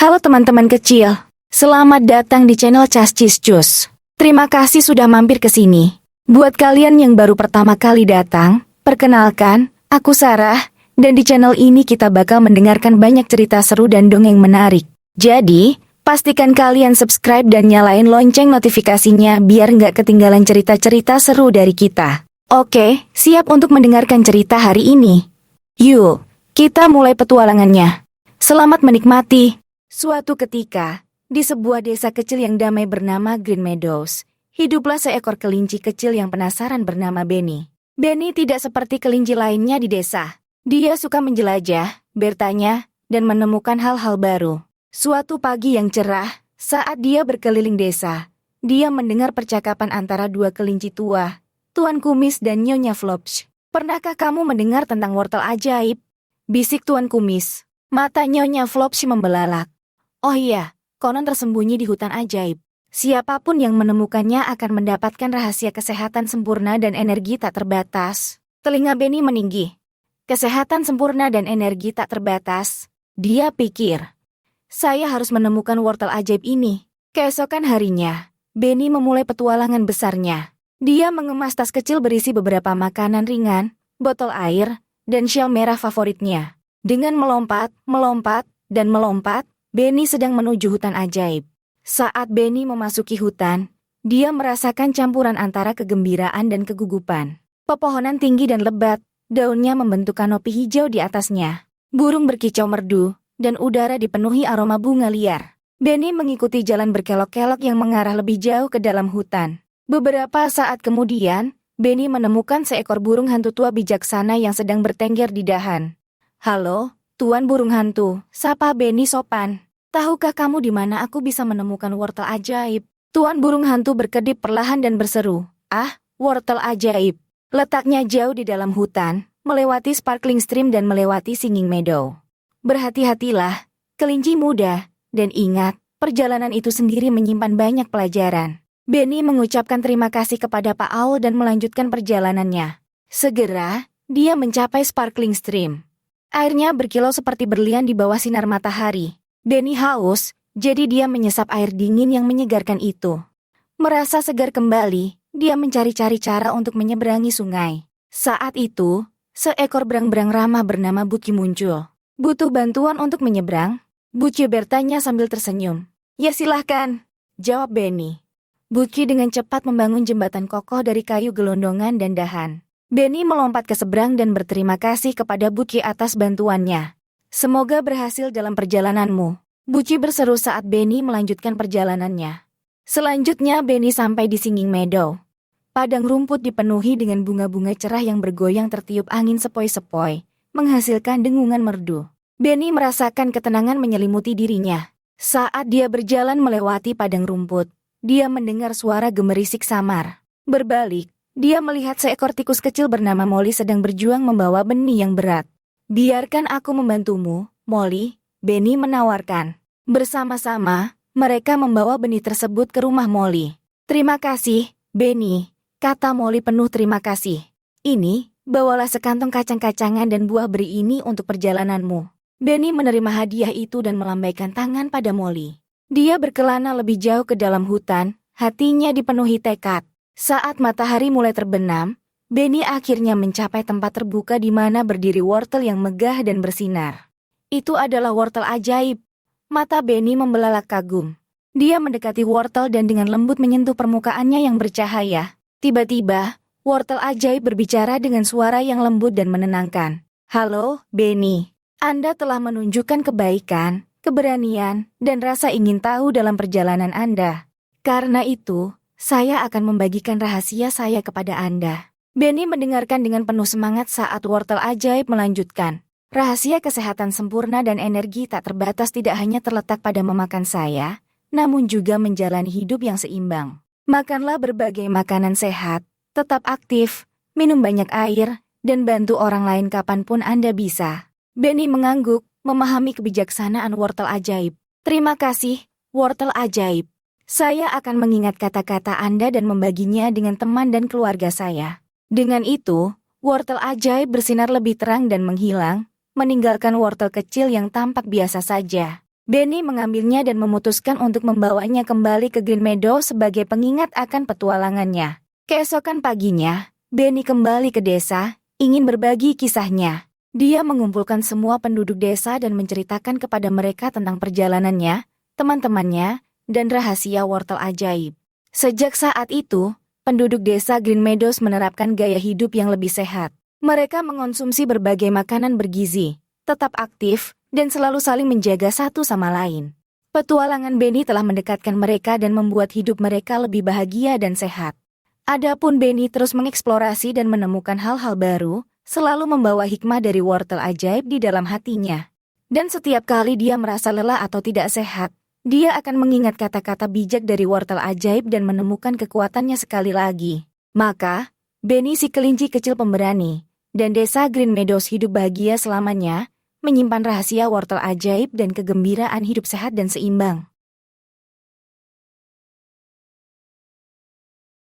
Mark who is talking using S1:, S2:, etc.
S1: Halo teman-teman kecil, selamat datang di channel Cascis Cus. Terima kasih sudah mampir ke sini. Buat kalian yang baru pertama kali datang, perkenalkan, aku Sarah, dan di channel ini kita bakal mendengarkan banyak cerita seru dan dongeng menarik. Jadi, pastikan kalian subscribe dan nyalain lonceng notifikasinya biar nggak ketinggalan cerita-cerita seru dari kita. Oke, siap untuk mendengarkan cerita hari ini? Yuk, kita mulai petualangannya. Selamat menikmati. Suatu ketika, di sebuah desa kecil yang damai bernama Green Meadows, hiduplah seekor kelinci kecil yang penasaran bernama Benny. Benny tidak seperti kelinci lainnya di desa. Dia suka menjelajah, bertanya, dan menemukan hal-hal baru. Suatu pagi yang cerah, saat dia berkeliling desa, dia mendengar percakapan antara dua kelinci tua, Tuan Kumis dan Nyonya Flops. "Pernahkah kamu mendengar tentang wortel ajaib?" bisik Tuan Kumis. Mata Nyonya Flops membelalak. "Oh iya, konon tersembunyi di hutan ajaib. Siapapun yang menemukannya akan mendapatkan rahasia kesehatan sempurna dan energi tak terbatas." Telinga Benny meninggi. Kesehatan sempurna dan energi tak terbatas. Dia pikir, saya harus menemukan wortel ajaib ini. Keesokan harinya, Benny memulai petualangan besarnya. Dia mengemas tas kecil berisi beberapa makanan ringan, botol air, dan syal merah favoritnya. Dengan melompat, dan melompat, Benny sedang menuju hutan ajaib. Saat Benny memasuki hutan, dia merasakan campuran antara kegembiraan dan kegugupan. Pepohonan tinggi dan lebat, daunnya membentuk kanopi hijau di atasnya. Burung berkicau merdu, dan udara dipenuhi aroma bunga liar. Benny mengikuti jalan berkelok-kelok yang mengarah lebih jauh ke dalam hutan. Beberapa saat kemudian, Benny menemukan seekor burung hantu tua bijaksana yang sedang bertengger di dahan. "Halo, Tuan burung hantu," sapa Benny sopan. "Tahukah kamu di mana aku bisa menemukan wortel ajaib?" Tuan burung hantu berkedip perlahan dan berseru, "Ah, wortel ajaib. Letaknya jauh di dalam hutan, melewati Sparkling Stream dan melewati Singing Meadow. Berhati-hatilah, kelinci muda, dan ingat, perjalanan itu sendiri menyimpan banyak pelajaran." Benny mengucapkan terima kasih kepada Pak Owl dan melanjutkan perjalanannya. Segera, dia mencapai Sparkling Stream. Airnya berkilau seperti berlian di bawah sinar matahari. Benny haus, jadi dia menyesap air dingin yang menyegarkan itu. Merasa segar kembali, dia mencari-cari cara untuk menyeberangi sungai. Saat itu, seekor berang-berang ramah bernama Buki muncul. "Butuh bantuan untuk menyeberang?" Buki bertanya sambil tersenyum. "Ya silahkan," jawab Benny. Buki dengan cepat membangun jembatan kokoh dari kayu gelondongan dan dahan. Benny melompat ke seberang dan berterima kasih kepada Buki atas bantuannya. "Semoga berhasil dalam perjalananmu," Buki berseru saat Benny melanjutkan perjalanannya. Selanjutnya Benny sampai di Singing Meadow. Padang rumput dipenuhi dengan bunga-bunga cerah yang bergoyang tertiup angin sepoi-sepoi, menghasilkan dengungan merdu. Benny merasakan ketenangan menyelimuti dirinya. Saat dia berjalan melewati padang rumput, dia mendengar suara gemerisik samar. Berbalik, dia melihat seekor tikus kecil bernama Molly sedang berjuang membawa benih yang berat. "Biarkan aku membantumu, Molly," Benny menawarkan. Bersama-sama, mereka membawa benih tersebut ke rumah Molly. "Terima kasih, Benny," kata Molly penuh terima kasih. "Ini, bawalah sekantong kacang-kacangan dan buah beri ini untuk perjalananmu." Benny menerima hadiah itu dan melambaikan tangan pada Molly. Dia berkelana lebih jauh ke dalam hutan, hatinya dipenuhi tekad. Saat matahari mulai terbenam, Benny akhirnya mencapai tempat terbuka di mana berdiri wortel yang megah dan bersinar. Itu adalah wortel ajaib. Mata Benny membelalak kagum. Dia mendekati wortel dan dengan lembut menyentuh permukaannya yang bercahaya. Tiba-tiba, wortel ajaib berbicara dengan suara yang lembut dan menenangkan. "Halo, Benny. Anda telah menunjukkan kebaikan, keberanian, dan rasa ingin tahu dalam perjalanan Anda. Karena itu, saya akan membagikan rahasia saya kepada Anda." Benny mendengarkan dengan penuh semangat saat wortel ajaib melanjutkan. "Rahasia kesehatan sempurna dan energi tak terbatas tidak hanya terletak pada memakan saya, namun juga menjalani hidup yang seimbang. Makanlah berbagai makanan sehat, tetap aktif, minum banyak air, dan bantu orang lain kapanpun Anda bisa." Benny mengangguk, memahami kebijaksanaan wortel ajaib. "Terima kasih, wortel ajaib. Saya akan mengingat kata-kata Anda dan membaginya dengan teman dan keluarga saya." Dengan itu, wortel ajaib bersinar lebih terang dan menghilang, meninggalkan wortel kecil yang tampak biasa saja. Benny mengambilnya dan memutuskan untuk membawanya kembali ke Green Meadow sebagai pengingat akan petualangannya. Keesokan paginya, Benny kembali ke desa, ingin berbagi kisahnya. Dia mengumpulkan semua penduduk desa dan menceritakan kepada mereka tentang perjalanannya, teman-temannya, dan rahasia wortel ajaib. Sejak saat itu, penduduk desa Green Meadows menerapkan gaya hidup yang lebih sehat. Mereka mengonsumsi berbagai makanan bergizi, tetap aktif, dan selalu saling menjaga satu sama lain. Petualangan Benny telah mendekatkan mereka dan membuat hidup mereka lebih bahagia dan sehat. Adapun Benny terus mengeksplorasi dan menemukan hal-hal baru, selalu membawa hikmah dari wortel ajaib di dalam hatinya. Dan setiap kali dia merasa lelah atau tidak sehat, dia akan mengingat kata-kata bijak dari wortel ajaib dan menemukan kekuatannya sekali lagi. Maka, Benny si kelinci kecil pemberani, dan desa Green Meadows hidup bahagia selamanya, menyimpan rahasia wortel ajaib dan kegembiraan hidup sehat dan seimbang.